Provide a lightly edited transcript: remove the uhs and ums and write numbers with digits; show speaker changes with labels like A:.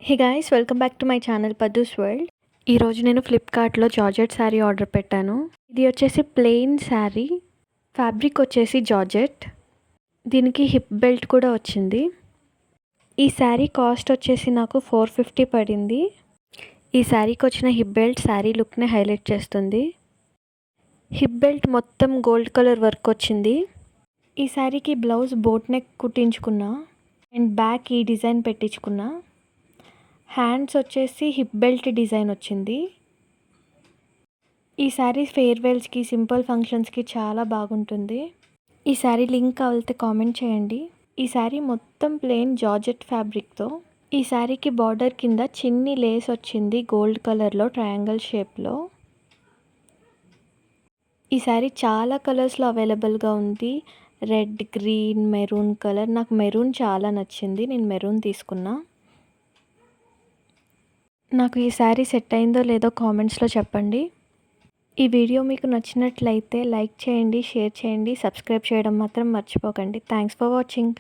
A: Hey guys, welcome back to my channel పద్దుస్ world. ఈరోజు నేను ఫ్లిప్కార్ట్లో జార్జెట్ శారీ ఆర్డర్ పెట్టాను. ఇది వచ్చేసి ప్లెయిన్ శారీ, ఫ్యాబ్రిక్ వచ్చేసి జార్జెట్. దీనికి హిప్ బెల్ట్ కూడా వచ్చింది. ఈ శారీ కాస్ట్ వచ్చేసి నాకు 450 పడింది. ఈ శారీకి వచ్చిన హిప్ బెల్ట్ శారీ లుక్ని హైలైట్ చేస్తుంది. హిప్ బెల్ట్ మొత్తం గోల్డ్ కలర్ వర్క్ వచ్చింది. ఈ శారీకి బ్లౌజ్ బోట్ నెక్ కుట్టించుకున్నా అండ్ బ్యాక్ ఈ డిజైన్ పెట్టించుకున్నా. హ్యాండ్స్ వచ్చేసి హిప్ బెల్ట్ డిజైన్ వచ్చింది. ఈ శారీ ఫేర్వెల్స్కి, సింపుల్ ఫంక్షన్స్కి చాలా బాగుంటుంది. ఈ శారీ లింక్ కావాలితే కామెంట్ చేయండి. ఈ శారీ మొత్తం ప్లెయిన్ జార్జెట్ ఫ్యాబ్రిక్తో. ఈ శారీకి బార్డర్ కింద చిన్ని లేస్ వచ్చింది గోల్డ్ కలర్లో ట్రయాంగిల్ షేప్లో. ఈ శారీ చాలా కలర్స్లో అవైలబుల్గా ఉంది. Red, green, maroon colour. నాకు మెరూన్ చాలా నచ్చింది, నేను మెరూన్ తీసుకున్నా. నాకు ఈ శారీ సెట్ అయిందో లేదో కామెంట్స్లో చెప్పండి. ఈ వీడియో మీకు నచ్చినట్లయితే లైక్ చేయండి, షేర్ చేయండి, సబ్స్క్రైబ్ చేయడం మాత్రం మర్చిపోకండి. Thanks for watching.